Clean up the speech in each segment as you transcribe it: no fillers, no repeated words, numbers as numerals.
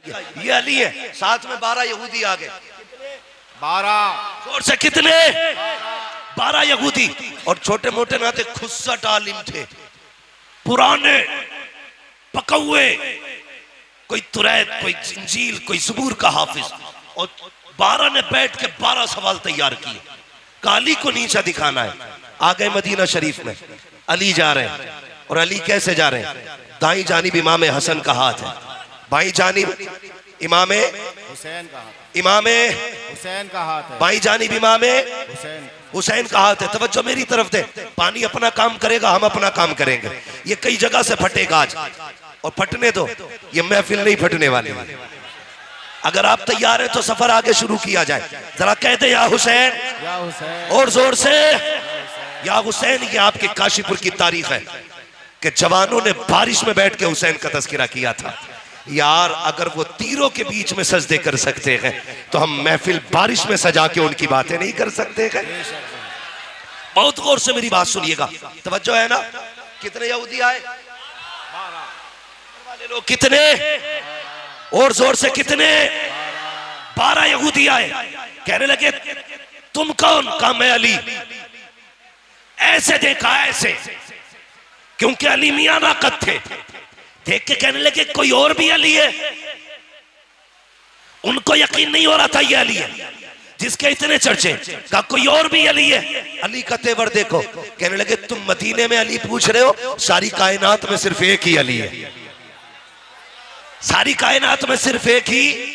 ये अली है, साथ में 12 यहूदी आ गए। 12 जोर से कितने? 12 यहूदी और छोटे मोटे ना थे, खुस्सट आलिम थे, पुराने पकौए, कोई तुरैत, कोई इंजील, कोई ज़बूर का हाफिज। और 12 ने बैठ के 12 सवाल तैयार किए। अली को नीचा दिखाना है। आ गए मदीना शरीफ में, अली जा रहे हैं। और अली कैसे जा रहे हैं? दाई जानिब इमाम हसन का हाथ है, बाई जानिब इमाम हुसैन का हाथ, इमाम हुसैन का हाथ है, बाई जानिब इमाम हुसैन हुसैन का हाथ है। तवज्जो मेरी तरफ दे। पानी अपना काम करेगा, हम अपना काम करेंगे। ये कई जगह से फटेगा आज, और फटने दो, ये महफिल नहीं फटने वाली है। अगर आप तैयार हैं तो सफर आगे शुरू किया जाए। जरा कहते या हुसैन, या हुसैन, और जोर से या हुसैन। ये आपके काशीपुर की तारीख है कि जवानों ने बारिश में बैठ के हुसैन का तज़किरा किया था। यार अगर वो तीरों के बीच में सजदे कर सकते हैं तो हम महफिल बारिश में सजा के उनकी बातें नहीं कर सकते हैं? बहुत गौर से मेरी बात सुनिएगा, तवज्जो है ना? कितने यहूदी आए? 12 लोग। कितने? और जोर से कितने? 12 यहूदी आए। कहने लगे तुम कौन? कहा मैं अली। ऐसे देखा, ऐसे, क्योंकि अली मियां नाकत थे। देख के कहने लगे कोई और भी अली है? उनको यकीन नहीं हो रहा था ये अली है जिसके इतने चर्चे। कहा कोई और भी अली है? अली का तेवर देखो। कहने लगे तुम मदीने में अली पूछ रहे हो, सारी कायनात में सिर्फ एक ही अली है। सारी कायनात में सिर्फ एक ही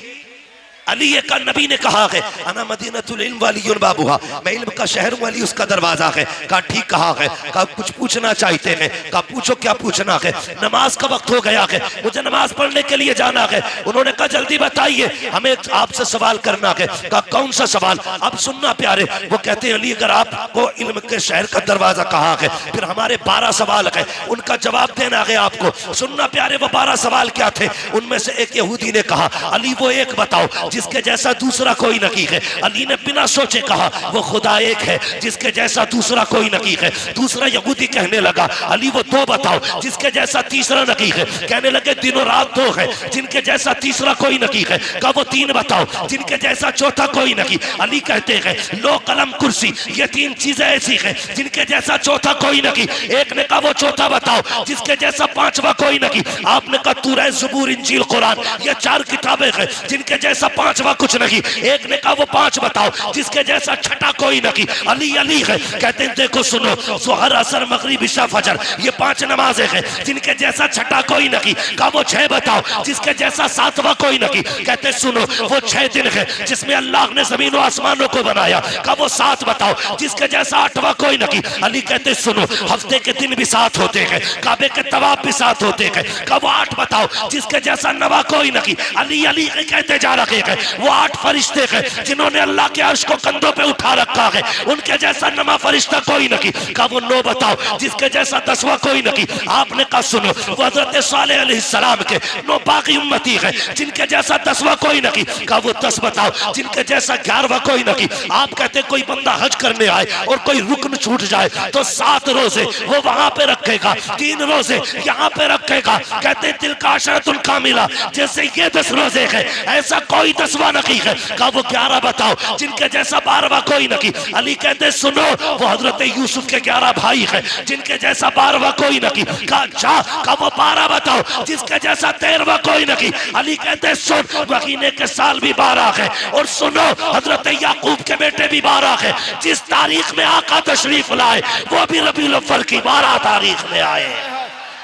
अली है। का नबी ने कहा है अना मदीनतुल इल्म वालियुल बाबुहा, मैं इल्म का शहर हूं, अली उसका दरवाजा है। कहा ठीक कहा है। कहा कुछ पूछना चाहते हैं? कहा पूछो, क्या पूछना है? नमाज का वक्त हो गया है, मुझे नमाज पढ़ने के लिए जाना है। उन्होंने कहा जल्दी बताइए, हमें आपसे सवाल करना है। कहा कौन सा सवाल? अब सुनना प्यारे। वो कहते हैं अली अगर आपको इल्म के शहर का दरवाजा कहा है, फिर हमारे 12 सवाल है, उनका जवाब देना है आपको। सुनना प्यारे, वो 12 सवाल क्या थे? उनमें से एक यहूदी ने कहा अली वो एक बताओ जिसके जैसा दूसरा कोई नहीं है। अली ने बिना सोचे कहा वो खुदा एक है जिसके जैसा दूसरा कोई नहीं है। दूसरा यहूदी कहने लगा अली वो 2 बताओ जिसके जैसा तीसरा नहीं है। कहने लगे दिनों रात 2 है जिनके जैसा तीसरा कोई नहीं है। कहा वो 3 बताओ जिनके जैसा चौथा कोई नहीं। अली कहते हैं लो कलम कुर्सी, ये 3 चीजें ऐसी है जिनके जैसा चौथा कोई नहीं। एक ने कहा वो चौथा बताओ जिसके जैसा 5वां कोई नहीं। आपने कहा तूरह, ज़बूर, इंजील, कुरान, ये 4 किताबें हैं जिनके जैसा 5वां कुछ नहीं। एक ने कहा वो 5 बताओ जिसके जैसा छठा कोई नहीं। अली अली है। कहते हैं देखो सुनो, ज़ोहर, असर, मगरिब, इशा, फजर, ये 5 नमाजें हैं जिनके जैसा छठा कोई नहीं। कहा वो 6 बताओ जिसके जैसा 7वां कोई नहीं। कहते सुनो वो 6 दिन है जिसमें अल्लाह ने जमीन और आसमानों को बनाया। कहा वो 7 बताओ जिसके जैसा 8वां कोई नहीं। अली कहते सुनो हफ्ते के दिन भी 7 होते हैं, काबे के तवाफ भी 7 होते हैं। कहा वो 8 बताओ जिसके जैसा 9वां कोई नहीं। अली अली कहते जा रहे हैं वो 8 फरिश्ते हैं जिन्होंने अल्लाह के अर्श को कंधों पे उठा रखा है, उनके जैसा 9वां फरिश्ता कोई नहीं। कहा वो 9 बताओ जिसके जैसा 10वां कोई नहीं। आपने कहा सुनो वो हजरत सालेह अलैहिस्सलाम के 9 बाकी उम्मती है जिनके जैसा 10वां कोई नहीं। कहा वो 10 बताओ जिनके जैसा 11वां कोई नहीं। आप कहते कोई बंदा हज करने आए और कोई रुकन छूट जाए तो 7 रोजे वो वहां पे रखेगा, 3 रोजे यहाँ पे रखेगा। कहते तिलका अशरतुल कामिला, जैसे ये 10 रोजे है ऐसा कोई 10वां नहीं है। कहा वो 11 बताओ जिनके जैसा 12वां कोई नहीं। अली कहते सुनो वो हजरत यूसुफ के 11 भाई है जिनके जैसा 12वां कोई नहीं। कहा जा। कहा वो 12 बताओ जिसके जैसा 13वां कोई नहीं। अली कहते सुन महीने के साल भी 12 है, और सुनो हजरत याकूब के बेटे भी 12 है। जिस तारीख में आका तशरीफ लाए वो भी रबीउल अव्वल की 12 तारीख में आए।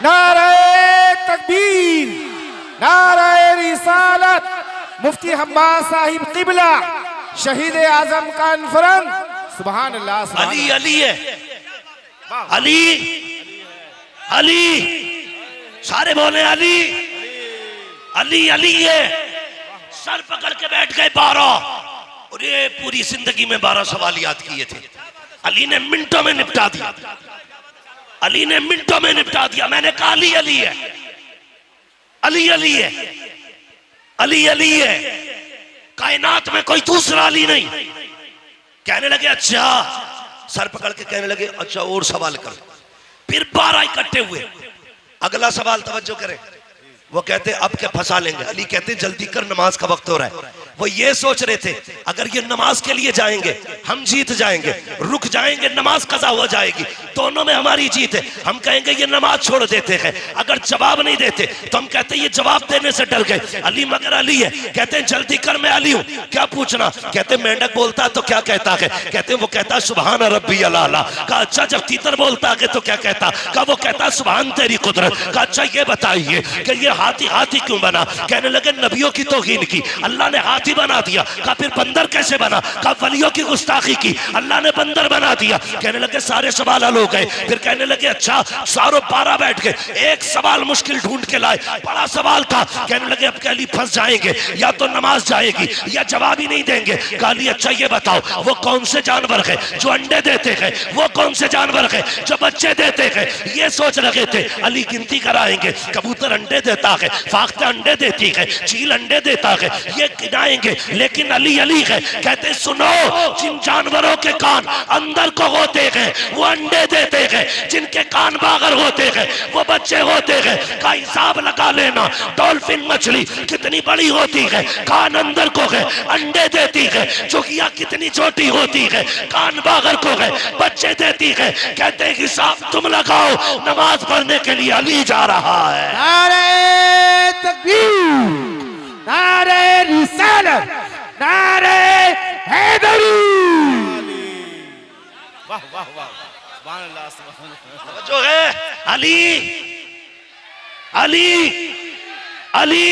नारे तकबीर, नारे रिसालत, मुफ्ती हम्माद साहिब किबला, शहीद आजम कॉन्फ्रेंस, सुभान अल्लाह। अली अली है, अली अली, सारे बोले अली अली अली है। सर पकड़ के बैठ गए 12, और ये पूरी जिंदगी में 12 सवाल याद किए थे। अली ने मिनटों में निपटा दिया, अली ने मिनटों में निपटा दिया। मैंने कहा अली अली है, अली अली है, अली अली है, कायनात में कोई दूसरा अली नहीं। कहने लगे अच्छा, सर पकड़ के कहने लगे अच्छा और सवाल करो। फिर 12 इकट्ठे हुए। अगला सवाल तवज्जो करें, वो कहते अब क्या फंसा लेंगे। अली कहते जल्दी कर, नमाज का वक्त हो रहा है। वो ये सोच रहे थे अगर ये नमाज के लिए जाएंगे हम जीत जाएंगे, रुक जाएंगे नमाज कज़ा हो जाएगी, दोनों में हमारी जीत है। हम कहेंगे ये नमाज छोड़ देते हैं, अगर जवाब नहीं देते तो हम कहते ये जवाब देने से डर गए। अली मगर अली है, कहते हैं जल्दी कर मैं अली हूं, क्या पूछना। कहते मेंढक बोलता तो क्या कहता है, कहते वो कहता सुभान रब्बी अला। कहा अच्छा जब तीतर बोलता है तो क्या कहता, कहा वो कहता सुभान तेरी कुदरत। कहा अच्छा ये बताइए कि ये हाथी हाथी क्यों बना। कहने लगे नबियों की तौहीन की, अल्लाह ने हाथी बना दिया। कहा फिर बंदर कैसे बना। कहा वलियों की गुस्ताखी की, अल्लाह ने बंदर बना दिया। कहने लगे सारे सवाल हल हो गए। फिर कहने लगे अच्छा सारों 12 बैठ गए, एक सवाल मुश्किल ढूंढ के लाए, बड़ा सवाल था। कहने लगे अब कहली फंस जाएंगे, या तो नमाज जाएगी या जवाब ही नहीं देंगे। कहली अच्छा ये बताओ वो कौन से जानवर है जो अंडे देते हैं, वो कौन से जानवर है जो बच्चे देते हैं। ये सोच रहे थे अली गिनती कराएंगे, कबूतर अंडे देता है, फाख्ता अंडे देती है, चील अंडे देता है, ये गिनाएंगे। लेकिन अली अली है, कहते सुनो जिन जानवरों के कान अंदर को होते हैं वो अंडे देते हैं, जिनके कान बाहर होते हैं वो बच्चे होते हैं। का हिसाब लगा लेना, डॉल्फिन मछली कितनी बड़ी होती है, कान अंदर को है, अंडे देती है। चुकिया कितनी छोटी होती है, कान बाहर को है, बच्चे देती है। कहते हैं हिसाब तुम लगाओ, नमाज पढ़ने के लिए अली जा रहा है। नारे तकबीर, नारे रिसालत, नारे हैदरी। वाह वाह वाह, सुभान अल्लाह सुभान अल्लाह। जो है अली अली अली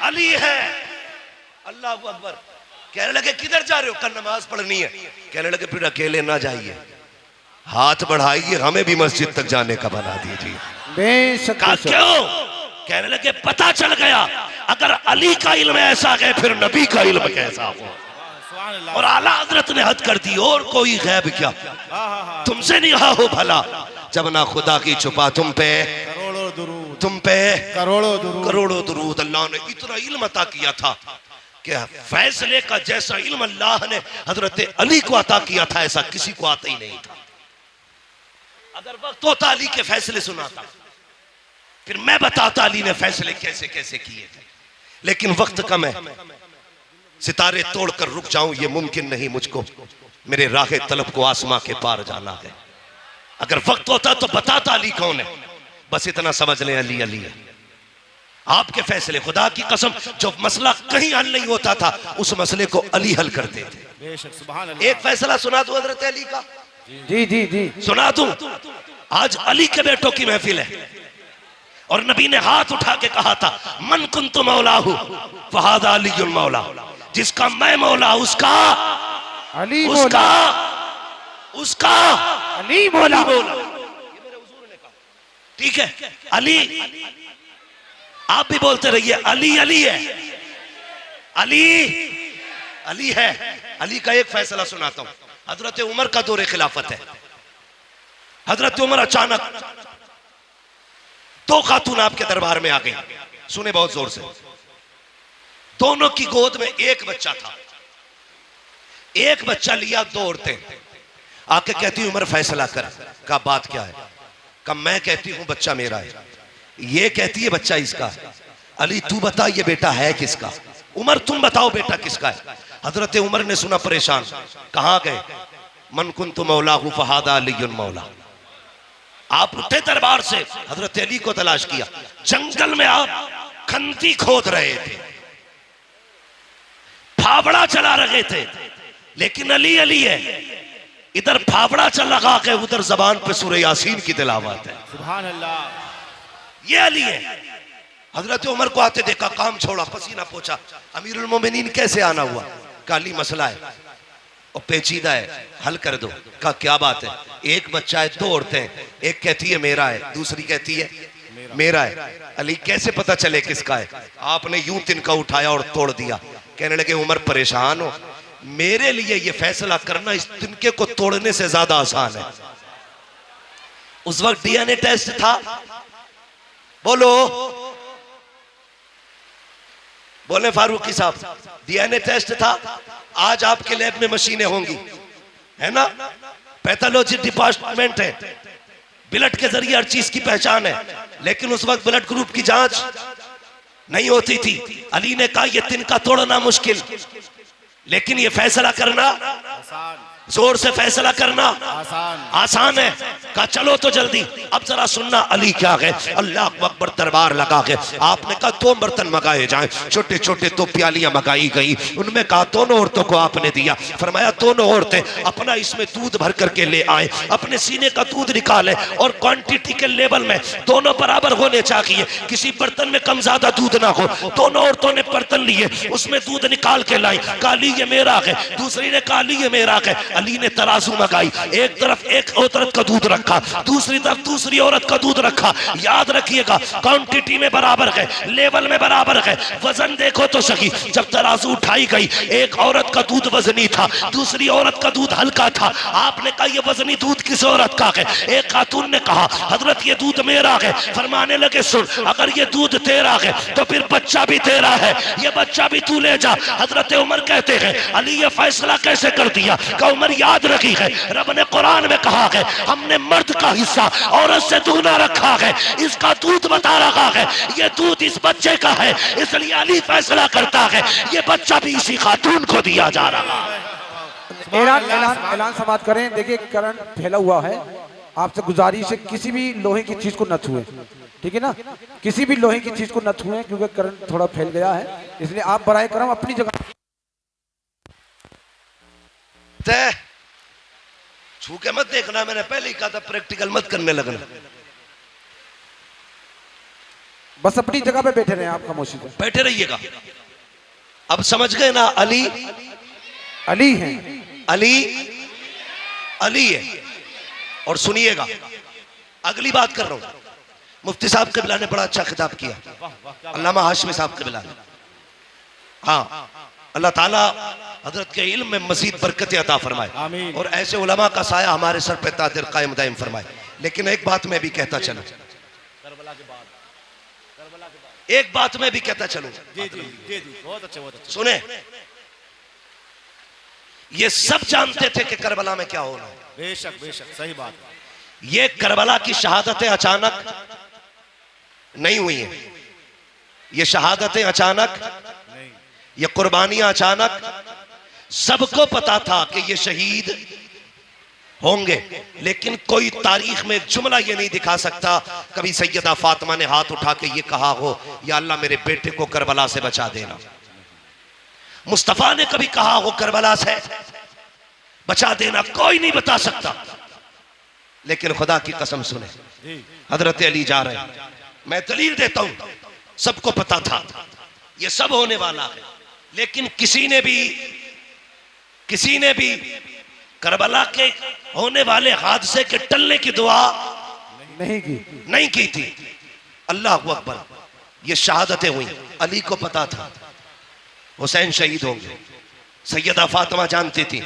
अली है। अल्लाह अकबर। कहने लगे किधर जा रहे हो, कल नमाज पढ़नी है। कहने लगे फिर अकेले ना जाइए, हाथ बढ़ाइए, हमें भी मस्जिद तक जाने का बना दीजिए। बेशक क्यों। कहने लगे पता चल गया अगर अली का इल्म ऐसा है फिर नबी का इल्म कैसा हो। और आला हजरत ने हद कर दी, और कोई गैब क्या, तुमसे नहीं हो भला जब ना खुदा की छुपा तुम पे करोड़ों दुरूद, तुम पे करोड़ों दुरूद। अल्लाह ने इतना इल्म अता किया था कि फैसले का जैसा इल्म अल्लाह ने हजरत अली को अता किया था ऐसा किसी को आता ही नहीं था। अगर वक्त होता अली के फैसले सुनाता, फिर मैं बताता अली ने फैसले कैसे कैसे किए थे। लेकिन वक्त कम है, सितारे तोड़कर रुक जाऊं ये मुमकिन नहीं मुझको, मेरे राह तलब को आसमां के पार जाना है। अगर वक्त होता तो बताता अली कौन है, बस इतना समझ लें अली अली है। आपके फैसले, खुदा की कसम, जो मसला कहीं हल नहीं होता था उस मसले को अली हल करते थे। बेशक सुभान अल्लाह। एक फैसला सुना दूं हजरत अली का, जी जी जी सुना दूं। आज अली के बेटों की महफिल है और नबी ने हाथ उठा के कहा था मन कुन्तु मौलाहु फहादा अलीयुल मौला, जिसका मैं मौला उसका अली उसका उसका अली मौला। ठीक है अली, आप भी बोलते रहिए अली अली है, अली अली है। अली का एक फैसला सुनाता हूं। हजरत उमर का दौरे खिलाफत है। हजरत उमर अचानक दो खातून आपके दरबार में आ गई, सुने बहुत जोर से। दोनों की गोद में एक बच्चा था, एक बच्चा लिया, दो औरतें आके कहती उमर फैसला कर। का बात क्या है। का मैं कहती हूं बच्चा मेरा है, ये कहती है बच्चा इसका। अली तू बता ये बेटा है किसका। उमर तुम बताओ बेटा किसका है। हजरत उमर ने सुना परेशान, कहां गए। मन कुन्तु मौलाहु फहादा अलीयुल मौला। आप उठे दरबार से, हजरत अली को तलाश किया। जंगल में आप खंती खोद रहे थे, फावड़ा चला रहे थे, लेकिन अली अली है। इधर फावड़ा चल रहा है, उधर जबान पे सूरह यासीन की तिलावत है। सुभान अल्लाह। ये अली है। हजरत उमर को आते देखा, काम छोड़ा, पसीना पोछा। अमीरुल मोमिनीन कैसे आना हुआ। काली मसला है और पेचीदा है, हल कर दो। का क्या बात है। एक बच्चा है, दो औरतें, एक कहती है मेरा है, दूसरी कहती है मेरा है। अली कैसे पता चले किसका है। आपने यूं तिनका उठाया और तोड़ दिया। कहने लगे उमर परेशान हो, मेरे लिए ये फैसला करना इस तिनके को तोड़ने से ज्यादा आसान है। उस वक्त डीएनए टेस्ट था, बोलो बोले फारूकी साहब, डीएनए टेस्ट था। आज आपके लैब में मशीनें होंगी, है ना, पैथोलॉजी डिपार्टमेंट है, ब्लड के जरिए हर चीज की पहचान है। लेकिन उस वक्त ब्लड ग्रुप की जांच नहीं होती थी। अली ने कहा ये तिनका तोड़ना मुश्किल, लेकिन ये फैसला करना आसान, जोर से फैसला करना आसान। आसान है। कहा चलो तो जल्दी। अब जरा सुनना अली क्या है। अल्लाह अकबर दरबार लगा के आपने कहा 2 बर्तन मंगाए जाएं, छोटे छोटे 2 प्यालियां मंगाई गई। उनमें कहा दोनों औरतों को आपने दिया। फरमाया दोनों औरतें अपना इसमें दूध भर करके ले आए, अपने सीने का दूध निकाले और क्वांटिटी के लेवल में दोनों बराबर होने चाहिए, किसी बर्तन में कम ज्यादा दूध ना हो। दोनों औरतों ने बर्तन लिए, उसमें दूध निकाल के लाई। कहा अली ये मेरा है, दूसरी ने कहा अली ये मेरा है। अली ने तराजू मंगाई, एक तरफ एक औरत का दूध रखा, दूसरी तरफ दूसरी औरत का दूध रखा। याद रखिएगा क्वांटिटी में बराबर है, लेवल में बराबर है। वजन देखो तो सही, जब तराजू उठाई गई एक औरत का दूध वजनी था, दूसरी औरत का दूध हल्का था। आपने कहा ये वजनी दूध किस औरत का है? एक खातून ने कहा हजरत ये दूध मेरा है। फरमाने लगे सुन, अगर ये दूध तेरा है तो फिर बच्चा भी तेरा है, ये बच्चा भी तू ले जा। हजरत उमर कहते हैं अली ये फैसला कैसे कर दिया? का उमर याद रखी है, रब ने कुरान में कहा है हमने मर्द का हिस्सा औरत से दूना रखा है, इसका दूध बता रखा है ये दूध इस बच्चे का है, इसलिए अली फैसला करता है ये बच्चा भी इसी खातून को दिया जा रहा है। ऐलान समाप्त करें। देखिए करंट फैला हुआ है, आपसे गुजारिश है किसी भी लोहे की चीज को न छुएं, ठीक है ना? किसी भी लोहे की चीज को न छुएं क्योंकि करंट थोड़ा फैल गया है, इसलिए आप बराए करम अपनी जगह छू के मत देखना, मैंने पहले ही कहा था प्रैक्टिकल मत करने लगना। बस अपनी जगह पे बैठे रहे, आप खामोशी से बैठे रहिएगा। अब समझ गए ना, अली अली हैं, अली अली है। और सुनिएगा अगली बात कर रहा हूं, मुफ्ती साहब कबिला ने बड़ा अच्छा खिताब किया, अल्लामा हाशमी साहब कबिला ने। हाँ, अल्लाह ताला हजरत के इल्म में मजीद बरकत अता फरमाए और ऐसे उलमा का साया हमारे सर पे तादिर कायम दायम फरमाए। लेकिन एक बात मैं भी कहता चलूं, एक बात मैं भी कहता चलूं, बहुत अच्छे, बहुत अच्छे। सुने, ये सब जानते थे कि करबला में क्या होना है। बेशक बेशक सही बात। ये करबला की शहादतें अचानक नहीं हुई हैं, ये शहादतें अचानक, ये कुर्बानियां अचानक। सबको पता था कि ये शहीद होंगे, लेकिन कोई तारीख में जुमला ये नहीं दिखा सकता कभी सैयदा फातिमा ने हाथ उठा के ये कहा हो या अल्लाह मेरे बेटे को करबला से बचा देना। मुस्तफा ने कभी कहा हो करबला से बचा देना, कोई नहीं बता सकता। लेकिन खुदा की कसम सुने, हजरत अली जा रहे हैं, मैं दलील देता हूं, सबको पता था ये सब होने वाला है, लेकिन किसी ने भी करबला के होने वाले हादसे के टलने की दुआ नहीं की थी। अल्लाह अकबर, ये शहादतें हुई, अली को पता था हुसैन शहीद होंगे, सैयदा फातिमा जानती थी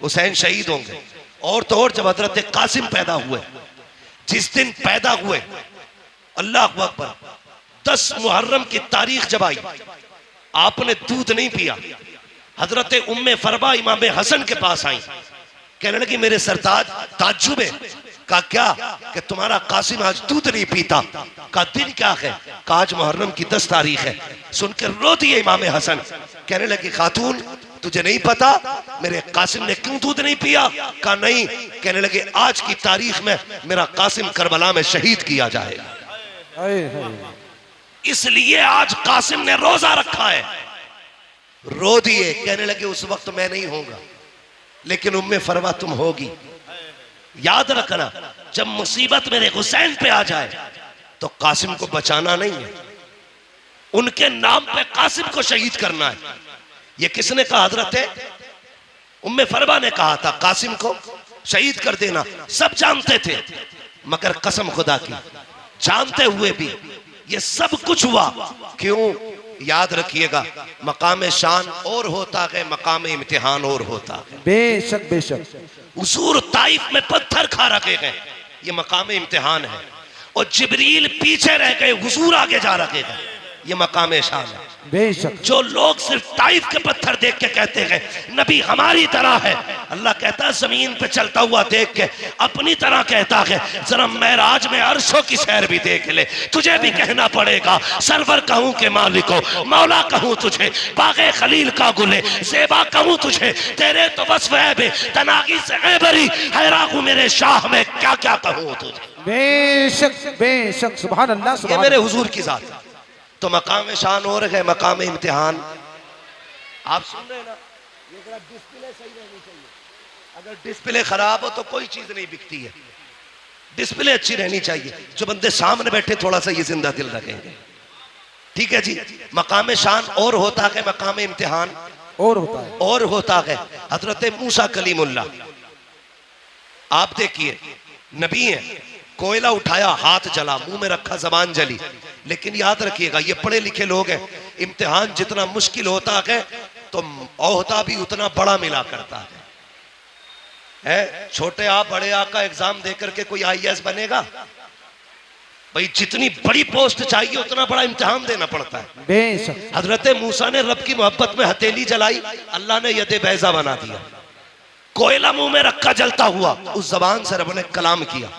हुसैन शहीद होंगे। और तो और जब हजरत कासिम पैदा हुए, जिस दिन पैदा हुए, अल्लाह अकबर, 10 मुहर्रम की तारीख जब आई, आपने दूध नहीं पिया। हजरत उम्मे फरबा इमाम हसन के पास आई, कहने लगी मेरे सरताज, ताज्जुब है। कहा क्या? कि तुम्हारा कासिम आज दूध नहीं पीता। कहा दिन क्या है? कहा आज मुहर्रम की 10 तारीख है। सुनकर रो दिए इमाम हसन, कहने लगी खातून तुझे नहीं पता मेरे कासिम ने क्यों दूध नहीं पिया? कहा नहीं। कहने लगे आज की तारीख में मेरा कासिम करबला में शहीद किया जाएगा, इसलिए आज कासिम ने रोजा रखा है। रो दिए, कहने लगे उस वक्त मैं नहीं होगा, लेकिन उम्मे फरवा तुम होगी। याद रखना, जब मुसीबत मेरे हुसैन पे आ जाए तो कासिम को बचाना नहीं है, उनके नाम पे कासिम को शहीद करना है। ये किसने कहा? हजरत उम्मे फरवा ने कहा था कासिम को शहीद कर देना। सब जानते थे, मगर कसम खुदा की, जानते हुए भी ये सब कुछ हुआ क्यों? याद रखिएगा, मकाम शान और होता है, मकाम इम्तिहान और होता है। बेशक बेशक। हुजूर ताइफ में पत्थर खा रखे हैं, ये मकाम इम्तिहान है, और जिब्रील पीछे रह गए, हुजूर आगे जा रखे हैं। ये मकाम शान है। बेशक जो लोग सिर्फ ताइफ के पत्थर देख के कहते हैं नबी हमारी तरह है, अल्लाह कहता है जमीन पे चलता हुआ देख के अपनी तरह कहता है। जरा महराज में अर्शों की सैर भी देख ले, तुझे भी कहना पड़ेगा सरवर कहूं के मालिको, मौला कहूं तुझे, बागे खलील का गुले ज़ेबा कहूं तुझे, तेरे तो बस वह बे तनागी से ऐबरी हैरागू मेरे शाह में क्या क्या कहूं तुझे। बेशक बेशक सुभान अल्लाह ये सुभान मेरे अल्लाह। हुजूर की जात है। तो मकाम शान और है मकाम इम्तिहान। आप सुन रहे हैं ना, ये जरा डिस्प्ले सही रहनी चाहिए। अगर डिस्प्ले खराब हो तो कोई चीज नहीं बिकती है। डिस्प्ले अच्छी रहनी चाहिए, जो बंदे सामने बैठे थोड़ा सा ये जिंदा दिल रखेंगे। ठीक है जी। मकाम शान और होता है मकाम इम्तिहान और होता है। और होता है हजरत मूसा कलीमुल्लाह। आप देखिए नबी है, कोयला उठाया हाथ जला, मुंह में रखा जबान जली। लेकिन याद रखिएगा ये पढ़े लिखे लोग हैं, इम्तिहान जितना मुश्किल होता है तो ओहदा भी उतना बड़ा मिला करता है। छोटे आ बड़े आ का एग्जाम देकर के कोई IAS बनेगा? भाई जितनी बड़ी पोस्ट चाहिए उतना बड़ा इम्तिहान देना पड़ता है। बेशक हजरत मूसा ने रब की मोहब्बत में हथेली जलाई, अल्लाह ने यदे बैजा बना दिया। कोयला मुंह में रखा जलता हुआ, उस जबान से रब ने कलाम किया,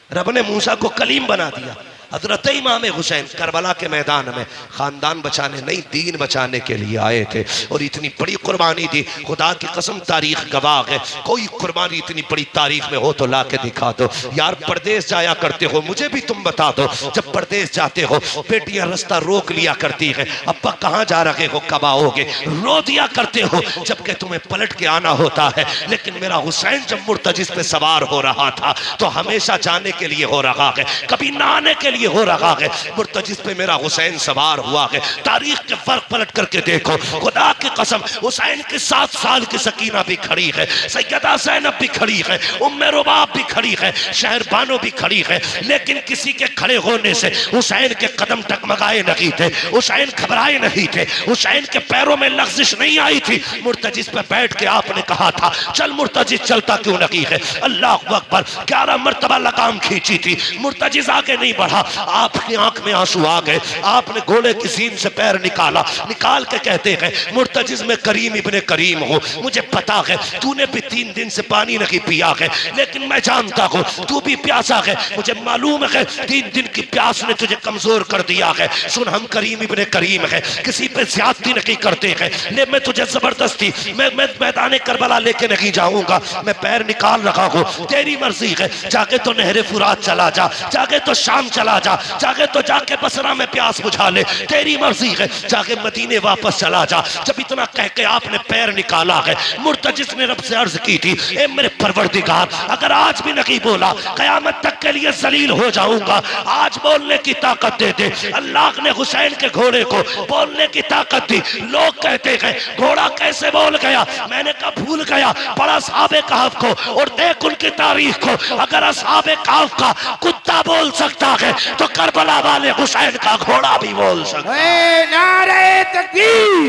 रब ने मूसा को कलीम बना दिया। हजरत इमाम हुसैन करबला के मैदान में खानदान बचाने नहीं दीन बचाने के लिए आए थे और इतनी बड़ी कुर्बानी दी। खुदा की कसम तारीख गवाह है, कोई कुर्बानी इतनी बड़ी तारीख में हो तो ला के दिखा दो। यार परदेश जाया करते हो, मुझे भी तुम बता दो, जब परदेश जाते हो बेटियां रास्ता रोक लिया करती है, अब्बा कहाँ जा रहे हो, कब आओगे, रो दिया करते हो जबकि तुम्हें पलट के आना होता है। लेकिन मेरा हुसैन जब मुर्तजिस पे सवार हो रहा था तो हमेशा जाने के लिए हो रहा है, कभी ना आने के लिए हो रहा है। मुर्तजिस पे मेरा हुसैन सवार हुआ है। तारीख के फर्क पलट करके देखो, खुदा की कसम हुसैन की 7 साल की सकीना भी खड़ी है, सैयदा ज़ैनब भी खड़ी है, उम्मे रुबाब भी खड़ी है, शहरबानो भी खड़ी है। लेकिन किसी के खड़े होने से हुसैन के कदम टकमगाए नहीं थे, हुसैन घबराए नहीं थे, हुसैन के पैरों में लग़्ज़िश नहीं आई थी। मुर्तजिस पे बैठ के आपने कहा था चल मुर्तजिस, चलता क्यों नहीं है? अल्लाह अकबर, 11 मरतबा लगाम खींची थी, मुर्तजिस आगे नहीं बढ़ा। आपकी आंख में आंसू आ गए, आपने घोड़े की सीन से पैर निकाला, निकाल के कहते हैं मुर्तजिस में करीम इब्ने करीम हूँ, मुझे पता है तूने भी 3 दिन से पानी नहीं पिया है, लेकिन मैं जानता हूँ तू भी प्यासा है, मुझे मालूम है 3 दिन की प्यास ने तुझे कमजोर कर दिया है। सुन हम करीम इब्ने करीम है, किसी पे ज्यादती नहीं करते हैं, ले मैं तुझे जबरदस्ती मैं मैदान करबला लेके नहीं जाऊंगा, मैं पैर निकाल रहा हूँ, तेरी मर्जी है, जाके तो नहरे फुरात चला जा, जाके तो शाम चला जा, जाके तो जाके बसरा में प्यास बुझा ले, तेरी मर्जी है, जाके मदीने वापस चला जा। जब इतना कह के आपने पैर निकाला है, मुर्तजिस ने रब से अर्ज की थी ए मेरे परवरदिगार, अगर आज भी नहीं बोला कयामत तक के लिए जलील हो जाऊंगा, आज बोलने की ताकत दे दे। अल्लाह ने हुसैन के घोड़े को बोलने की ताकत दी। लोग कहते हैं घोड़ा कैसे बोल गया, मैंने कहा भूल गया, पढ़ा असहाबे कहफ को और देख उनकी तारीख को। अगर असहाबे कहफ का कुत्ता बोल सकता है तो करबला वाले हुसैन का घोड़ा भी बोल सकता है। नारे तकबीर,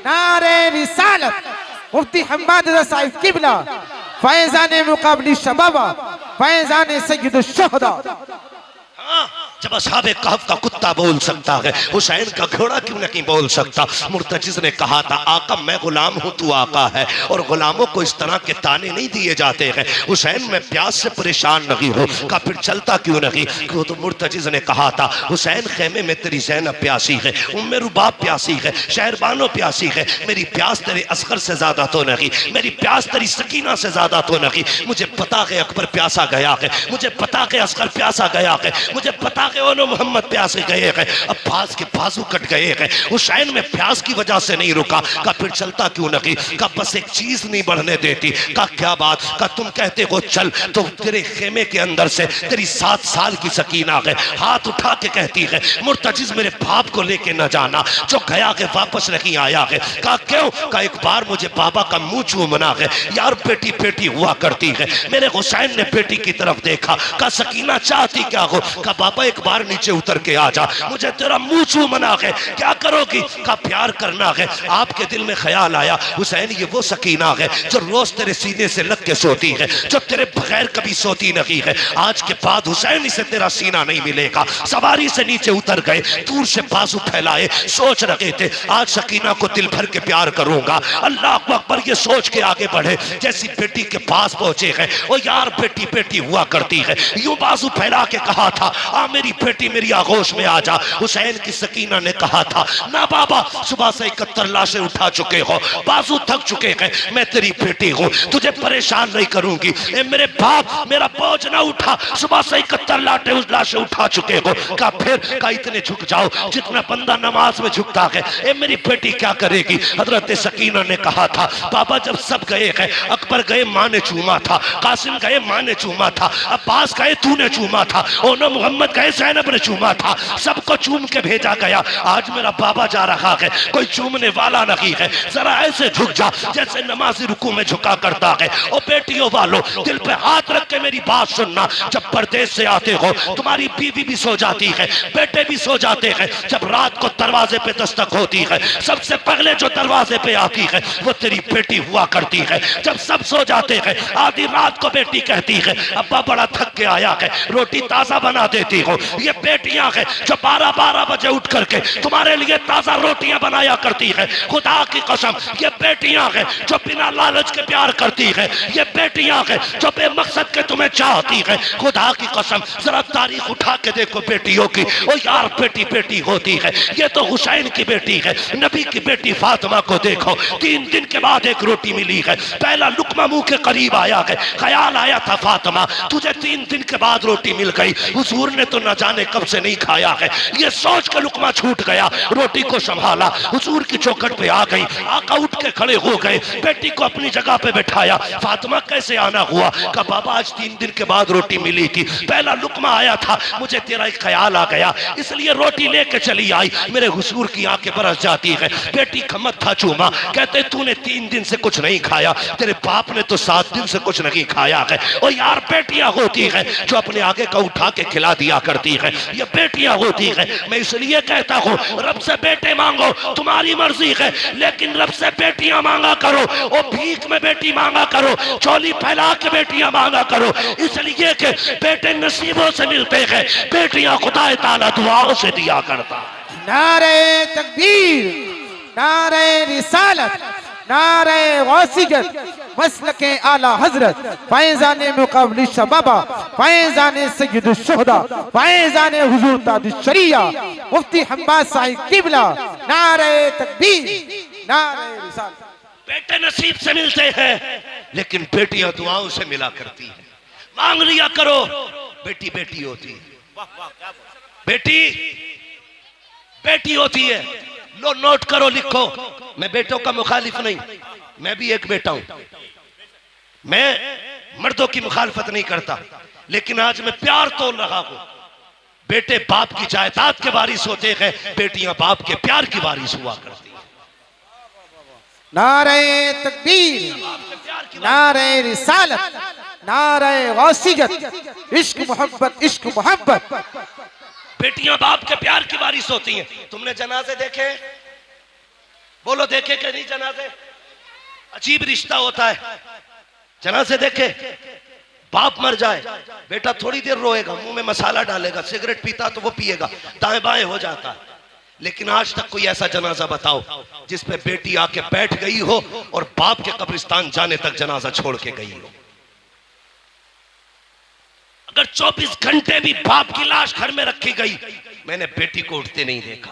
नारे रिसालत, मुफ्ती हम्माद रज़ा साहिब किबला, फैज़ान मुकाबली शबाबा, फैज़ान सय्यदुश शुहदा। जब असहाबे कहफ का कुत्ता बोल सकता है, हुसैन का घोड़ा क्यों नहीं बोल सकता? मुर्तजिस ने कहा था आका मैं गुलाम हूँ, तू आका है, और गुलामों को इस तरह के ताने नहीं दिए जाते हैं। हुसैन मैं प्यास से परेशान नहीं हूँ, का फिर चलता क्यों नहीं? क्यों? तो मुर्तजिस ने कहा था हुसैन खेमे में तेरी ज़ैनब प्यासी है, उम्मे रुबाब प्यासी है, शहरबानो प्यासी है, मेरी प्यास तेरे असगर से ज्यादा तो नहीं, मेरी प्यास तेरी सकीना से ज्यादा तो नहीं। मुझे पता है अकबर प्यासा गया है, मुझे पता है असगर प्यासा गया है, मुझे पता है ओनो मोहम्मद प्यासे गए हैं, अब्बास के बाजू कट गए हैं। हुसैन में प्यास की वजह से नहीं रुका, का फिर चलता क्यों नहीं? का बस एक चीज नहीं बढ़ने देती। का क्या बात? का तुम कहते हो चल, तो तेरे खेमे के अंदर से तेरी 7 साल की सकीना है, हाथ उठा के कहती है मुर्तजिस मेरे बाप को लेके न जाना, जो गया है वापस नहीं आया है। का क्यों? का एक बार मुझे बाबा का मुंह चूमना है। यार बेटी बेटी हुआ करती है, मेरे हुसैन ने बेटी की तरफ देखा, का सकीना चाहती क्या हो? का बाबा एक बार नीचे उतर के आ जा, मुझे तेरा मुंह चू मना है। क्या करोगी? का प्यार करना है। आपके दिल में ख्याल आया हुसैन ये वो सकीना है जो रोज तेरे सीने से लग के सोती है, जो तेरे बगैर कभी सोती नहीं है। आज के बाद हुसैन इसे तेरा सीना नहीं मिलेगा। सवारी से नीचे उतर गए, दूर से बाजू फैलाए, सोच रहे थे आज सकीना को दिल भर के प्यार करूंगा। अल्लाह अकबर ये सोच के आगे बढ़े, जैसी बेटी के पास पहुंचे हैं, ओ यार बेटी बेटी हुआ करती है, यूं बाजू फैला के कहा था आ मेरी बेटी मेरी आगोश में आ जा। हुसैन की सकीना ने कहा था ना बाबा, सुबह से 71 लाशें उठा चुके हो, बाजू थक चुके हैं, मैं तेरी बेटी हूँ, तुझे परेशान नहीं करूंगी। ए मेरे बाप मेरा बोझ ना उठा, सुबह से 71 लाशें उठा चुके हो। का फिर का इतने झुक जाओ जितना बंदा नमाज में झुकता है। ए मेरी बेटी क्या करेगी? हजरत सकीना ने कहा था बाबा जब सब गए हैं, अकबर गए माँ ने चूमा था, कासिम गए माँ ने चूमा था, अब्बास गए तूने चूमा था, ओनो मोहम्मद गए ज़ैनब ने चूमा था, सबको चूम के भेजा गया। आज मेरा बाबा जा रहा है, कोई चूमने वाला नहीं है, जरा ऐसे झुक जा जैसे नमाजी रुकू में झुका करता है। ओ बेटियों वालों दिल पे हाथ रख के मेरी बात सुनना, जब परदेश से आते हो तुम्हारी बीवी भी सो जाती है, बेटे भी सो जाते हैं, जब रात को दरवाजे पे दस्तक होती है सबसे पहले जो दरवाजे पे आती है वो तेरी बेटी हुआ करती है। जब सब सो जाते हैं आधी रात को बेटी कहती है अब्बा बड़ा थक के आया है, रोटी ताजा बना देती हो। ये बेटियां हैं जो 12-12 बजे उठ करके तुम्हारे लिए ताजा रोटियां बनाया करती है। खुदा की कसम ये बेटियां हैं जो बिना लालच के प्यार करती है, ये बेटियां हैं जो बेमकसद के तुम्हें चाहती है। खुदा की कसम जरा तारीख उठा के देखो बेटियों की, ओ यार बेटी बेटी होती है। ये तो हुसैन की बेटी है, नबी की बेटी फातिमा को देखो, 3 दिन के बाद एक रोटी मिली है, पहला लुकमा मुंह के करीब आया है, ख्याल आया था फातिमा तुझे 3 दिन के बाद रोटी मिल गई, हुजूर ने तो न जाने कब से नहीं खाया है। ये सोच के लुकमा छूट गया, रोटी को संभाला, हुजूर की चौखट पे आ गई, आका उठ के खड़े हो गए, बेटी को अपनी जगह पे बैठाया। फातिमा कैसे आना हुआ? का बाबा आज 3 दिन के बाद रोटी मिली थी, पहला लुकमा आया था, मुझे तेरा एक ख्याल आ गया इसलिए रोटी लेके चली आई। मेरे हुजूर की आंखें बरस जाती है, बेटी का मत्था चूमा, कहते तूने 3 दिन से कुछ नहीं खाया, तेरे बाप ने तो 7 दिन से कुछ नहीं खाया है। ओ यार बेटियां होती है जो अपने आगे का उठा के खिला दिया करती है, ये बेटियां होती है। मैं इसलिए कहता हूँ रब से बेटे मांगो तुम्हारी मर्जी है, लेकिन रब से बेटियां मांगा करो, ओ भीख में बेटी मांगा करो, चोली फैला के बेटियां मांगा करो, इसलिए कि बेटे नसीबों से मिलते हैं, बेटियां खुदा ताला दुआओं से दिया करता। नारे तकबीर, नारे रिसालत, नारे गौसियत, मसलके आला हजरत, फैजाने मुकाबली शबाबा, फैजाने सैयदुल शुहदा, फैजाने हुजूर ताजुश शरिया, मुफ्ती हम्बास साहिब किबला। नारे तकबीर, नारे रिसालत। बेटे नसीब से मिलते हैं लेकिन बेटियां दुआओं से मिला करती है। मांग लिया करो, बेटी बेटी होती है, बेटी बेटी होती है। लो नोट करो, लिखो, मैं बेटों का मुखालिफ नहीं, मैं भी एक बेटा हूं, मैं मर्दों की मुखालफत नहीं करता, लेकिन आज मैं प्यार तोल रहा हूं। बेटे बाप की जायदाद के वारिस होते हैं, बेटियां बाप के प्यार की वारिस हुआ करती हैं। नारे तकबीर, नारे रिसालत, नारे गौसियत, इश्क मोहब्बत, इश्क मोहब्बत। बेटियां बाप के प्यार की वारिस होती हैं। तुमने जनाजे देखे? बोलो देखे कि नहीं जनाजे? अजीब रिश्ता होता है। जनाजे देखे? बाप मर जाए, बेटा थोड़ी देर रोएगा, मुंह में मसाला डालेगा, सिगरेट पीता तो वो पिएगा, दाएं बाएं हो जाता है। लेकिन आज तक कोई ऐसा जनाजा बताओ जिस पे बेटी आके बैठ गई हो और बाप के कब्रिस्तान जाने तक जनाजा छोड़ के गई हो। अगर 24 घंटे भी बाप की लाश घर में रखी गई, मैंने बेटी को उठते नहीं देखा।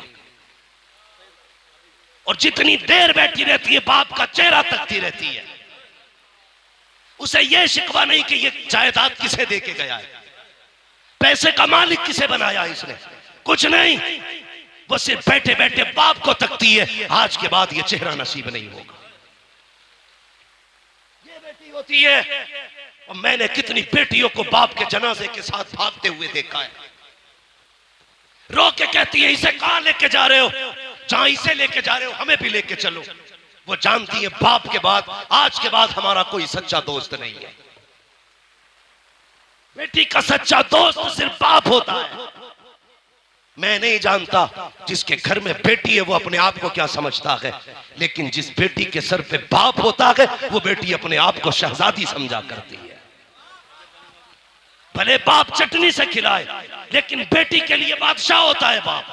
और जितनी देर बैठी रहती है बाप का चेहरा तकती रहती है। उसे यह शिकवा नहीं कि ये जायदाद किसे दे के गया है, पैसे का मालिक किसे बनाया इसने, कुछ नहीं। वो सिर्फ बैठे बैठे बाप को तकती है, आज के बाद ये चेहरा नसीब नहीं होगा। ये बेटी होती है। और मैंने कितनी बेटियों को बाप के जनाजे के साथ भागते हुए देखा है। रो के कहती है इसे कहां लेके जा रहे हो? जहां इसे लेके जा रहे हो हमें भी लेके चलो। वो जानती है बाप के बाद आज के बाद हमारा कोई सच्चा दोस्त नहीं है। बेटी का सच्चा दोस्त सिर्फ बाप होता है। मैं नहीं जानता जिसके घर में बेटी है वो अपने आप को क्या समझता है, लेकिन जिस बेटी के सर पे बाप होता है वो बेटी अपने आप को शहजादी समझा करती है। भले बाप चटनी से खिलाए लेकिन बेटी के लिए बादशाह होता है बाप।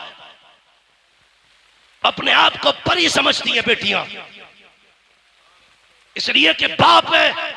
अपने आप को परी समझती है बेटियां, इसलिए कि बाप है।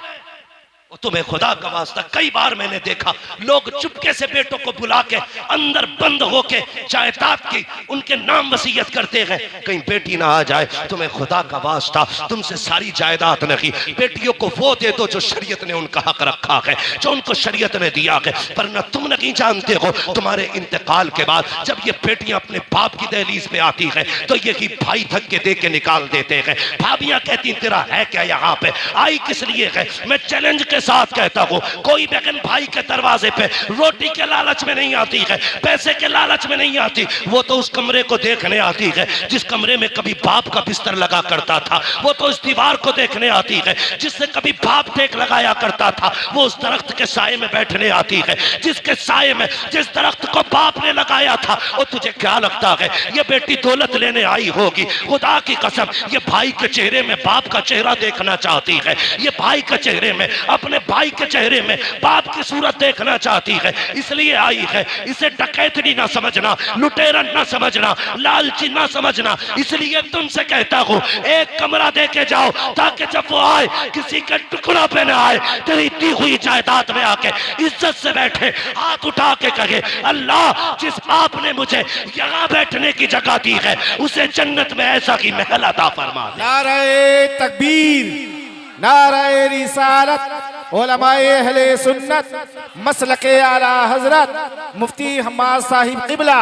तुम्हें खुदा का वास्ता, कई बार मैंने देखा लोग चुपके से बेटों को बुला के अंदर बंद होके जायदाद की उनके नाम वसीयत करते हैं, कहीं बेटी ना आ जाए। तुम्हें खुदा का वास्ता, तुमसे सारी जायदाद नहीं, बेटियों को वो दे दो जो शरीयत ने उनका हक रखा है, जो उनको शरीयत ने दिया है। पर न तुम नहीं जानते हो तुम्हारे इंतकाल के बाद जब ये बेटियां अपने बाप की दहलीज पे आती है तो यही भाई धक्के दे के निकाल देते हैं। भाभियां कहती तेरा है क्या यहाँ पे, आई किस लिए है। मैं चैलेंज के साथ कहता हूं कोई बहन भाई के दरवाजे पे रोटी के लालच में नहीं आती है, पैसे के लालच में नहीं आती, वो तो उस कमरे को देखने आती है जिस कमरे में कभी बाप का बिस्तर लगा करता था। वो तो उस दीवार को देखने आती है जिससे कभी बाप टेक लगाया करता था। वो उस दरख्त के साए में बैठने आती है जिसके साए में जिस दरख्त को बाप ने लगाया था। और तुझे क्या लगता है ये बेटी दौलत लेने आई होगी? खुदा की कसम ये भाई के चेहरे में बाप का चेहरा देखना चाहती है, ये भाई के चेहरे में अपने भाई के चेहरे में बाप की सूरत देखना चाहती है, इसलिए आई है। इसे डकैतनी ना समझना, लुटेरा ना समझना, लालची ना समझना। इसलिए तुमसे कहता हूं एक कमरा दे के जाओ ताकि जब वो आए किसी के टुकड़ा पे ना आए, तेरी दी हुई जायदाद में आके इज्जत से बैठे, हाथ उठा के कहे अल्लाह जिस बाप ने मुझे यहाँ बैठने की जगह दी है उसे जन्नत में ऐसा ही महल अता फरमा दे। नारे तकबीर, नारे रिसालत, उलमाए अहले सुन्नत, मसलके आला हजरत मुफ्ती हम्माद साहिब किबला।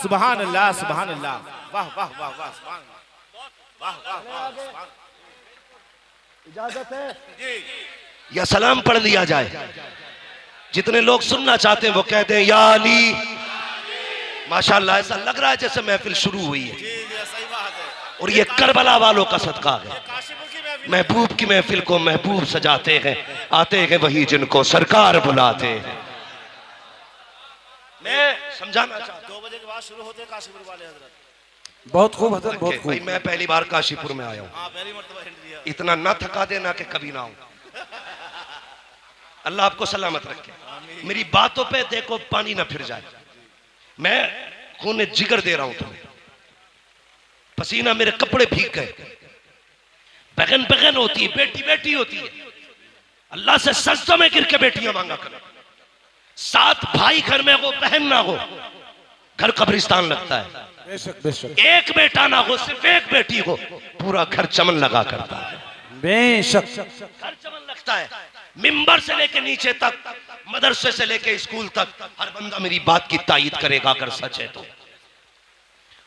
सुभान अल्लाह, सुभान अल्लाह, वाह वाह वाह वाह, सुभान अल्लाह, वाह वाह वाह। इजाजत है या सलाम पढ़ लिया जाए? जितने लोग सुनना चाहते हैं वो कहते हैं या अली। माशाअल्लाह ऐसा लग रहा है जैसे महफिल शुरू हुई है और ये करबला वालों का सदका है। महबूब की महफिल को महबूब सजाते हैं, आते हैं वही जिनको सरकार बुलाते हैं। मैं समझाना चाहता हूं 2 बजे के बाद शुरू होते काशीपुर वाले हजरत। बहुत खूब हजरत, बहुत खूब। भाई मैं पहली बार काशीपुर में आया हूँ, इतना ना थका देना कि कभी ना आऊं। अल्लाह आपको सलामत रखे। मेरी बातों पे देखो पानी ना फिर जाए। मैं खून जिगर दे रहा हूं तुम्हें, पसीना मेरे कपड़े भीग गए। बहन बहन होती है, बेटी बेटी होती है। अल्लाह से सजदों में गिर के बेटियां मांगा करो। 7 भाई घर में हो, बहन ना हो, घर कब्रिस्तान लगता है। बेशक बेशक। एक बेटा ना हो, सिर्फ एक बेटी हो, पूरा घर चमन लगा करता है। बेशक घर चमन लगता है। मिंबर से लेके नीचे तक, मदरसे से लेके स्कूल तक, हर बंदा मेरी बात की तायीद करेगा अगर सच है तो।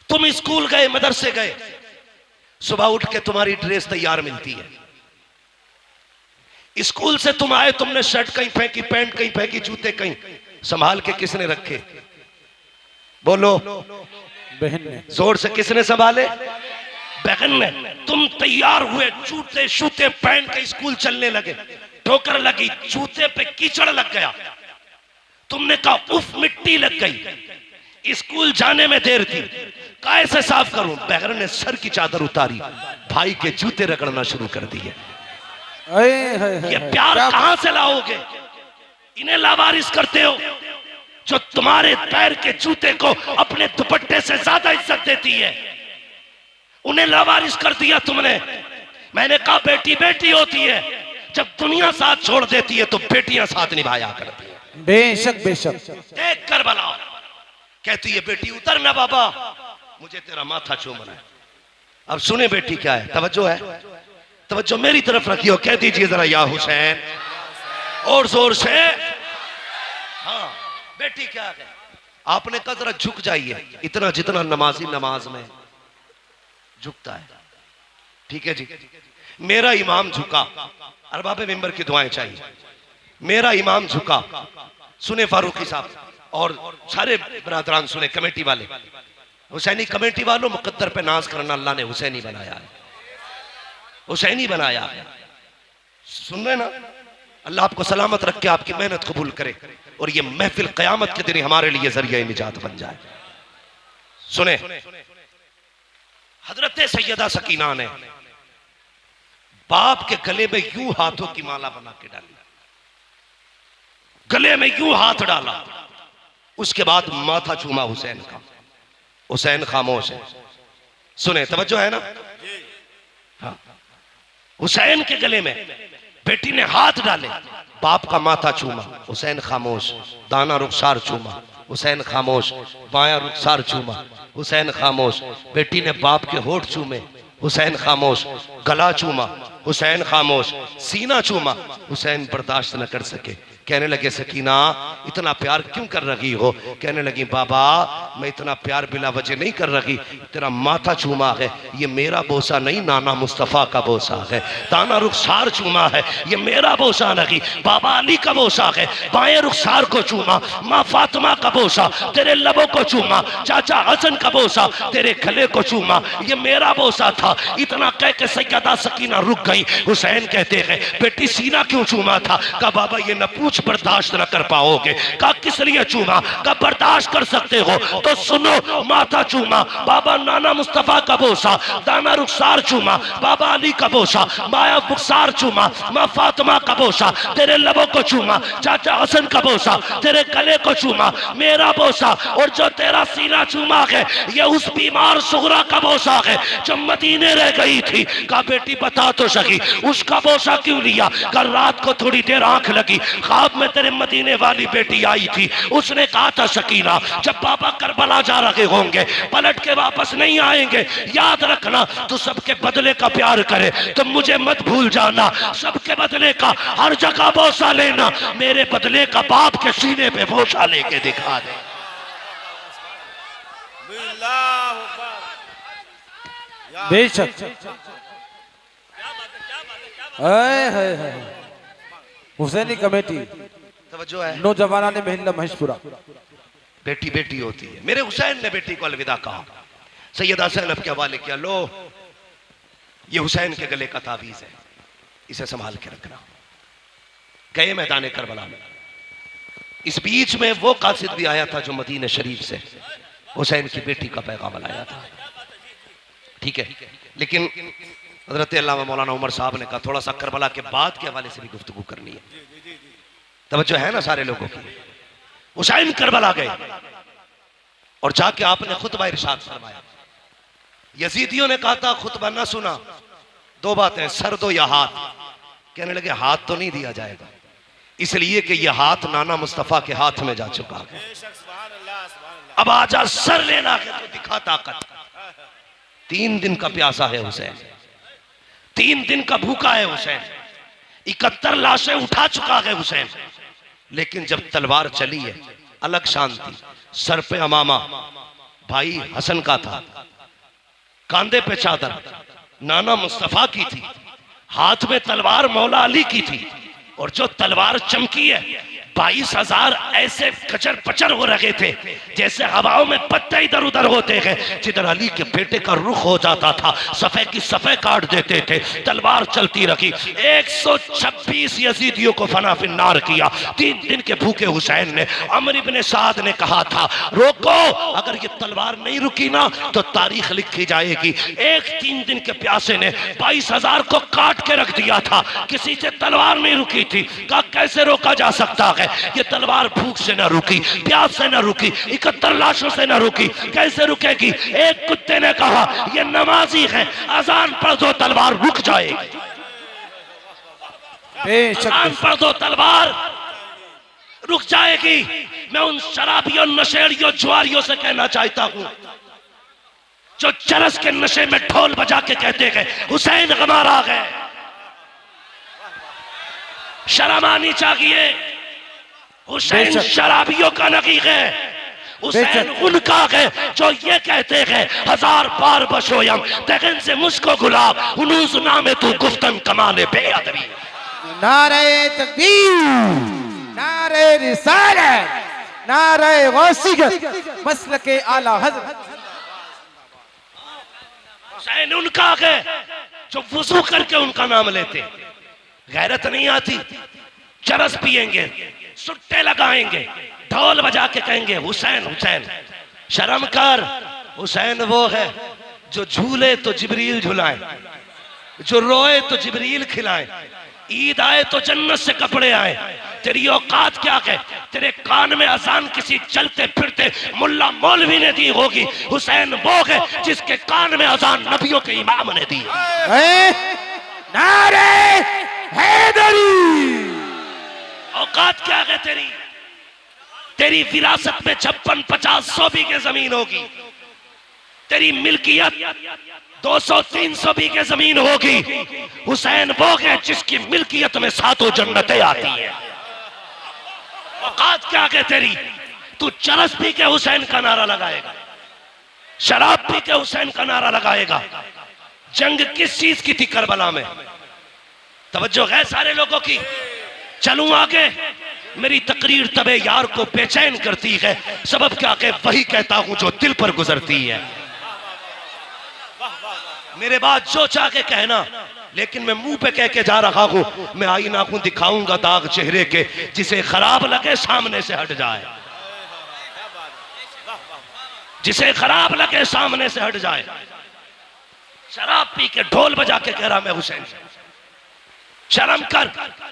तुम स्कूल गए, मदरसे गए, सुबह उठ के तुम्हारी ड्रेस तैयार मिलती है। स्कूल से तुम आए, तुमने शर्ट कहीं फेंकी, पैंट कहीं फेंकी, जूते कहीं, संभाल के किसने रखे? बोलो। बहन ने। जोर से किसने संभाले? बहन ने। तुम तैयार हुए, जूते शूते पहन के स्कूल चलने लगे, ठोकर लगी, जूते पे कीचड़ लग गया, तुमने कहा उफ मिट्टी लग गई। स्कूल जाने में देर थी, कैसे साफ करूं? बहन ने सर की चादर उतारी, भाई के जूते रगड़ना शुरू कर दिए। ये प्यार कहां से लाओगे? इन्हें लावारिस करते हो जो तुम्हारे पैर के जूते को अपने दुपट्टे से ज्यादा इज्जत देती है। उन्हें लावारिस कर दिया तुमने। मैंने कहा बेटी बेटी होती है, जब दुनिया साथ छोड़ देती है तो बेटियां साथ निभाया करती है। बेशक बेशक। देख कर बनाओ, कहती है बेटी उतर ना बाबा, मुझे तेरा माथा चूमना है। अब सुने बेटी क्या है, तवज्जो है, तवज्जो मेरी तरफ रखियो, कह दीजिए जरा या हुसैन और जोर से। हाँ बेटी क्या है? आपने कहा जरा झुक जाइए, इतना जितना नमाजी नमाज में झुकता है। ठीक है जी। मेरा इमाम झुका, अरबाब मिंबर की दुआएं चाहिए। मेरा इमाम झुका, सुने फारूकी साहब और सारे बरादरान सुने, कमेटी वाले, हुसैनी कमेटी वालों, मुकद्दर पे नाज करना, अल्लाह ने हुसैनी बनाया है, हुसैनी बनाया है। सुन रहे ना? अल्लाह आपको सलामत रख के आपकी मेहनत कबूल करे और ये महफिल क़यामत के दिन हमारे लिए जरिया निजात बन जाए। सुने, हजरत सैयदा सकीना ने बाप के गले में यूं हाथों की माला बना के डाली, गले में यूं हाथ डाला, उसके बाद माथा चूमा हुसैन का। हुसैन खामोश है। सुने, तवज्जो है ना? हाँ। हुसैन के गले में बेटी ने हाथ डाले, बाप का माथा चूमा, हुसैन खामोश। दाना रुखसार चूमा, हुसैन खामोश। बायां रुखसार चूमा, हुसैन खामोश। बेटी ने बाप के होठ चूमे, हुसैन खामोश। गला चूमा, हुसैन खामोश। सीना चूमा, हुसैन बर्दाश्त न कर सके। कहने लगे सकीना इतना प्यार क्यों कर रही हो? कहने लगी बाबा मैं इतना प्यार बिला वजह नहीं कर रही, तेरा माथा चूमा है, ये मेरा बोसा नहीं, नाना मुस्तफ़ा का बोसा है। दाना रुखसार चूमा है, ये मेरा बोसा नहीं, बाबा अली का बोसा है। बाएं रुखसार को चूमा, माँ फातिमा का बोसा, तेरे लबों को चूमा, चाचा हसन का बोसा, तेरे गले को चूमा, ये मेरा बोसा था। इतना कह के सैयदा सकीना रुक गई। हुसैन कहते हैं बेटी सीना क्यों चूमा था? कहा बाबा ये न पूछ, बर्दाश्त न कर पाओगे। कहा किस लिए चूमा? कहा बर्दाश्त कर सकते हो तो सुनो, माथा चूमा, बाबा नाना मुस्तफा का बोसा, दाना रुखसार चूमा, बाबा अली का बोसा, माया बुखसार चूमा, माँ फातिमा का बोसा, तेरे लबों को चूमा, चाचा हसन का बोसा, तेरे गले को चूमा, मेरा बोसा। और जो तेरा सीना चूमा है ये उस बीमार सुगरा का बोसा है जो मदीने रह गई थी। कहा बेटी बता तो सकी उसका बोसा क्यों लिया? कहा रात को थोड़ी देर आंख लगी, ख्वाब में तेरे मदीने वाली बेटी आई थी, उसने कहा था सकीना जब पापा करबला जा रहे होंगे पलट के वापस नहीं आएंगे, याद रखना तू सबके बदले का प्यार करे, तुम मुझे मत भूल जाना, सबके बदले का हर जगह बोसा लेना, मेरे बदले का बाप के सीने पे बोसा लेके दिखा दे। बेशक हुसैनी कमेटी तवज्जो है। नौजवाना ने महिला महेशपुरा। बेटी बेटी होती है। मेरे हुसैन ने बेटी को अलविदा कहा, सैयदा ज़ैनब के हवाले किया, लो ये हुसैन के गले का तावीज़ है, इसे संभाल के रखना। गए मैदान करबला में। इस बीच में वो कासिद भी आया था जो मदीने शरीफ से हुसैन की बेटी का पैगाम लाया था। ठीक है, लेकिन हज़रत अल्लामा मौलाना उमर साहब ने कहा थोड़ा सा करबला के बाद के हवाले से भी गुफ्तगू करनी है। तवज्जो है ना सारे लोगों की? हुसैन करबला गए और जाके आपने खुतबा इरशाद फरमाया। यजीदियों ने कहा था खुतबा ना सुना, दो बातें, सर दो या हाथ। कहने लगे हाथ तो नहीं दिया जाएगा, इसलिए कि यह हाथ नाना मुस्तफा के हाथ में जा चुका है। अब आजा सर लेना है तो दिखा ताकत। 3 दिन का प्यासा है हुसैन, 3 दिन का भूखा है हुसैन, 71 लाशें उठा चुका है हुसैन, लेकिन जब तलवार चली है अलग शांति। सर पे अमामा भाई हसन का था, कांधे पे चादर नाना मुस्तफा की थी, हाथ में तलवार मौला अली की थी, और जो तलवार चमकी है 22,000 ऐसे कचर पचर हो रहे थे जैसे हवाओं में पत्ते इधर उधर होते हैं। जिधर अली के बेटे का रुख हो जाता था सफ़े की सफ़े काट देते थे। तलवार चलती रही, 126 यजीदियों को फना फिन्नार किया। 3 दिन के भूखे हुसैन ने, अमर इब्ने साद ने कहा था रोको, अगर ये तलवार नहीं रुकी ना तो तारीख लिखी जाएगी। 3 दिन के प्यासे ने 22,000 को काट के रख दिया था, किसी से तलवार नहीं रुकी थी। कहा कैसे रोका जा सकता है? ये तलवार भूख से ना रुकी, प्यास से ना रुकी, 71 लाशों से ना रुकी, कैसे रुकेगी? एक कुत्ते ने कहा ये नमाजी है, अजान पढ़ दो तलवार रुक जाएगी, अजान पढ़ दो तलवार रुक जाएगी। मैं उन शराबियों, नशेड़ियों, जुआरियों से कहना चाहता हूं जो चरस के नशे में ढोल बजा के कहते हैं हुसैन हमारा है, शर्म आनी चाहिए। हुसैन शराबियों का नहीं है, हुसैन उनका है जो ये कहते हैं 1000 बार बशोयम दगन से मुझको गुलाब हुनूस नामे तू गुफ्तन कमाले बेअदबी। नारे तकबीर, नारे रिसालत, नारे गौसियत, मसलके आला हज़रत। हुसैन उनका है जो वुजू करके उनका नाम लेते, गैरत नहीं आती, चरस पिएंगे, सुट्टे लगाएंगे, ढोल बजा के कहेंगे हुसैन हुसैन। शर्म कर, हुसैन वो है जो झूले तो जिब्रील झुलाए, जो रोए तो जिब्रील खिलाए, ईद आए तो जन्नत से कपड़े आए। तेरी औकात क्या है? तेरे कान में अजान किसी चलते फिरते मुल्ला मौलवी ने दी होगी। हुसैन वो है जिसके कान में अजान नबियों के इमाम ने दी है। नारे हैदरी। औकात क्या है तेरी? तेरी विरासत में 56, 50, 100 बीघे जमीन होगी। तेरी मिल्कियत 200, 300 बीघे जमीन होगी। हुसैन वो है जिसकी मिल्कियत में 7 जन्नतें आती हैं। औकात क्या है तेरी? तू चरस पी के हुसैन का नारा लगाएगा, शराब पी के हुसैन का नारा लगाएगा। जंग किस चीज की थी करबला में? तवज्जो है सारे लोगों की। चलूं आगे, मेरी तकरीर तबे यार को बेचैन करती है। सबब क्या है? वही कहता हूं जो दिल पर गुजरती है। मेरे बाद जो चाह के कहना, लेकिन मैं मुंह पे कह के जा रहा हूं। मैं आईना हूं, दिखाऊंगा दाग चेहरे के, जिसे खराब लगे सामने से हट जाए, जिसे खराब लगे सामने से हट जाए। शराब पी के ढोल बजा के कह रहा मैं हुसैन। शर्म कर।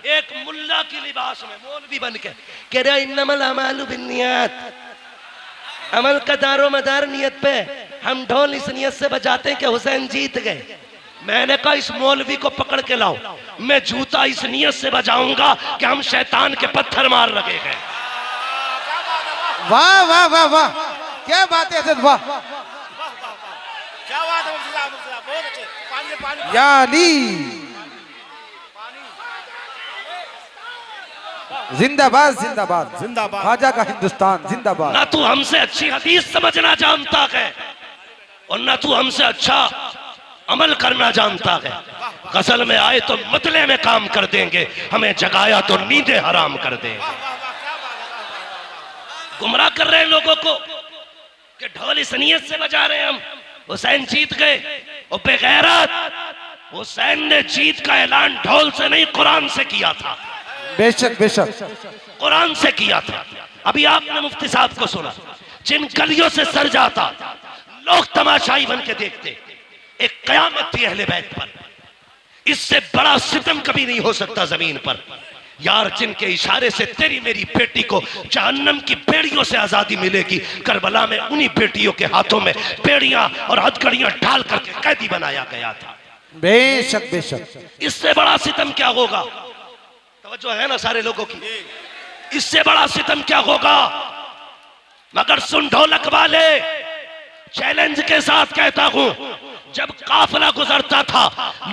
एक मुल्ला की लिबास में मौलवी बन के कह रहा इन्नमल अमालु बिन्नियात, अमल का दारो मदार नियत पे। हम ढोल इस नियत से बजाते हैं कि हुसैन जीत गए। मैंने कहा इस मौलवी को पकड़ के लाओ, मैं जूता इस नियत से बजाऊंगा कि हम शैतान के पत्थर मार लगे हैं। वाह वाह वाह वाह, क्या बात है वाह। क्या बात है मुफ्ती साहब, बहुत अच्छे। पानी पानी या अली जिंदाबाद जिंदाबाद जिंदाबाद। ख्वाजा का हिंदुस्तान जिंदाबाद। ना तू हमसे अच्छी हदीस समझना जानता है और ना तू हमसे अच्छा अमल करना जानता है। गजल में आए तो मतले में काम कर देंगे, हमें जगाया तो नींदें हराम कर देंगे। गुमराह कर रहे हैं लोगों को कि ढोल इस नियत से बजा रहे हैं हम हुसैन जीत गए। और बेगैरत, हुसैन ने जीत का ऐलान ढोल से नहीं कुरान से किया था। बेशक बेशक कुरान से किया था। अभी आपने मुफ्ती साहब को सुना, जिन गलियों से सर जाता लोग तमाशाई बन के देखते। एक कयामत थी अहले बैत पर, इससे बड़ा सितम कभी नहीं हो सकता जमीन पर। यार जिनके इशारे से तेरी मेरी बेटी को जहन्नम की बेड़ियों से आजादी मिलेगी, करबला में उन्हीं बेटियों के हाथों में बेड़ियां और हथकड़ियां ढाल करके कैदी बनाया गया था। बेशक बेशक। इससे बड़ा सितम क्या होगा? तवज्जो है ना सारे लोगों की? इससे बड़ा सितम क्या होगा? मगर सुन ढोलक वाले, चैलेंज के साथ कहता हूं, जब काफिला गुजरता था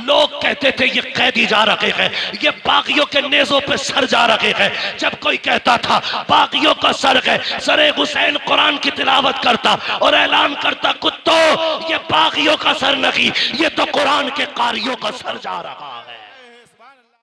लोग कहते थे ये कैदी जा रहे हैं, ये बागियों के नेजों पे सर जा रहे हैं। जब कोई कहता था बागियों का सर है, सरे हुसैन कुरान की तिलावत करता और ऐलान करता कुत्तों ये बागियों का सर नहीं, ये तो कुरान के कारियों का सर जा रहा है।